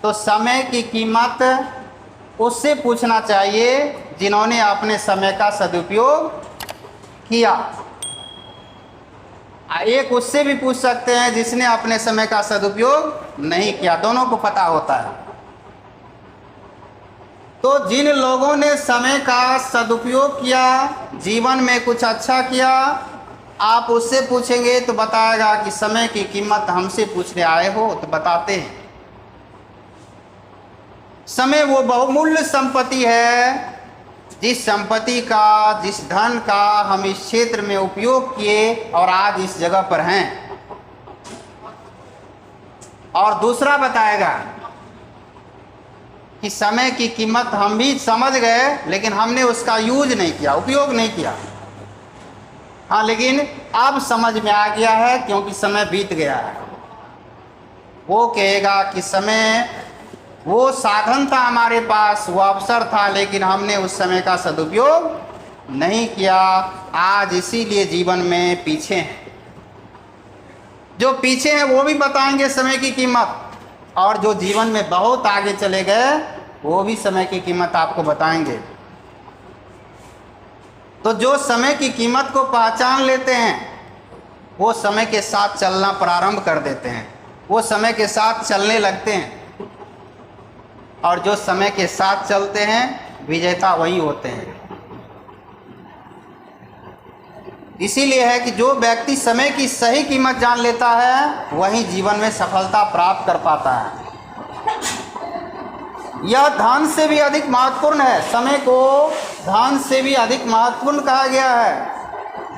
तो समय की कीमत उससे पूछना चाहिए जिन्होंने अपने समय का सदुपयोग किया। एक उससे भी पूछ सकते हैं जिसने अपने समय का सदुपयोग नहीं किया, दोनों को पता होता है। तो जिन लोगों ने समय का सदुपयोग किया, जीवन में कुछ अच्छा किया, आप उससे पूछेंगे तो बताएगा कि समय की कीमत हमसे पूछने आए हो तो बताते हैं। समय वो बहुमूल्य संपत्ति है जिस संपत्ति का, जिस धन का हम इस क्षेत्र में उपयोग किए और आज इस जगह पर हैं। और दूसरा बताएगा कि समय की कीमत हम भी समझ गए लेकिन हमने उसका यूज नहीं किया, उपयोग नहीं किया। हाँ, लेकिन अब समझ में आ गया है क्योंकि समय बीत गया है। वो कहेगा कि समय वो साधन था हमारे पास, वो अवसर था, लेकिन हमने उस समय का सदुपयोग नहीं किया। आज इसीलिए जीवन में पीछे हैं। जो पीछे हैं वो भी बताएंगे समय की कीमत, और जो जीवन में बहुत आगे चले गए वो भी समय की कीमत आपको बताएंगे। तो जो समय की कीमत को पहचान लेते हैं वो समय के साथ चलना प्रारंभ कर देते हैं, वो समय के साथ चलने लगते हैं। और जो समय के साथ चलते हैं विजेता वही होते हैं। इसीलिए है कि जो व्यक्ति समय की सही कीमत जान लेता है वही जीवन में सफलता प्राप्त कर पाता है। यह धन से भी अधिक महत्वपूर्ण है। समय को धन से भी अधिक महत्वपूर्ण कहा गया है।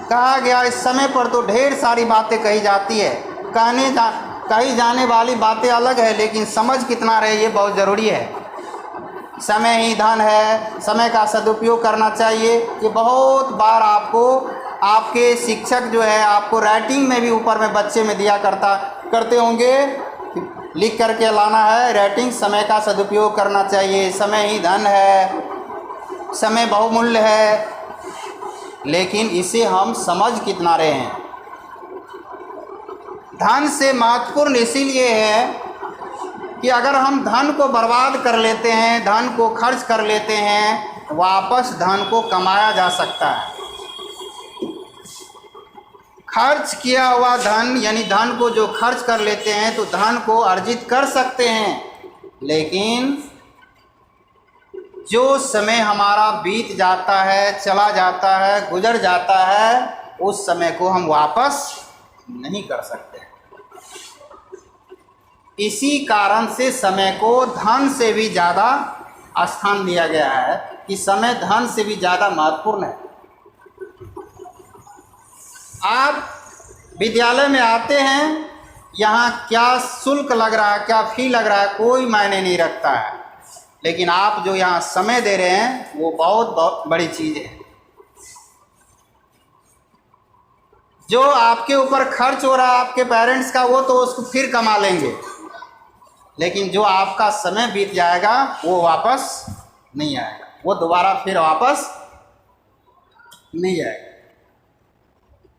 कहा गया इस समय पर तो ढेर सारी बातें कही जाती है, कही जाने वाली बातें अलग है, लेकिन समझ कितना रहे ये बहुत ज़रूरी है। समय ही धन है, समय का सदुपयोग करना चाहिए। ये बहुत बार आपको आपके शिक्षक जो है आपको राइटिंग में भी ऊपर में बच्चे में दिया करते होंगे, लिख करके लाना है राइटिंग, समय का सदुपयोग करना चाहिए, समय ही धन है, समय बहुमूल्य है। लेकिन इसे हम समझ कितना रहे हैं। धन से महत्वपूर्ण इसीलिए है कि अगर हम धन को बर्बाद कर लेते हैं, धन को खर्च कर लेते हैं, वापस धन को कमाया जा सकता है। खर्च किया हुआ धन यानी धन को जो खर्च कर लेते हैं तो धन को अर्जित कर सकते हैं, लेकिन जो समय हमारा बीत जाता है, चला जाता है, गुजर जाता है, उस समय को हम वापस नहीं कर सकते। इसी कारण से समय को धन से भी ज़्यादा स्थान दिया गया है कि समय धन से भी ज़्यादा महत्वपूर्ण है। आप विद्यालय में आते हैं, यहाँ क्या शुल्क लग रहा है, क्या फी लग रहा है, कोई मायने नहीं रखता है, लेकिन आप जो यहाँ समय दे रहे हैं वो बहुत बड़ी चीज़ है। जो आपके ऊपर खर्च हो रहा है आपके पेरेंट्स का, वो तो उसको फिर कमा लेंगे, लेकिन जो आपका समय बीत जाएगा वो वापस नहीं आएगा, वो दोबारा फिर वापस नहीं आएगा।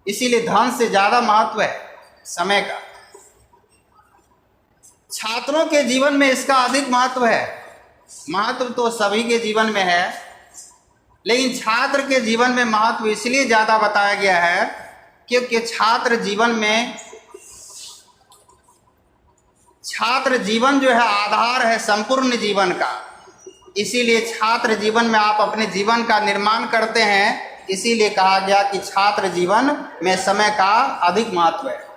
इसीलिए धन से ज़्यादा महत्व है समय का। छात्रों के जीवन में इसका अधिक महत्व है। महत्व तो सभी के जीवन में है, लेकिन छात्र के जीवन में महत्व इसलिए ज़्यादा बताया गया है क्योंकि छात्र जीवन जो है आधार है संपूर्ण जीवन का। इसीलिए छात्र जीवन में आप अपने जीवन का निर्माण करते हैं। इसीलिए कहा गया कि छात्र जीवन में समय का अधिक महत्व है।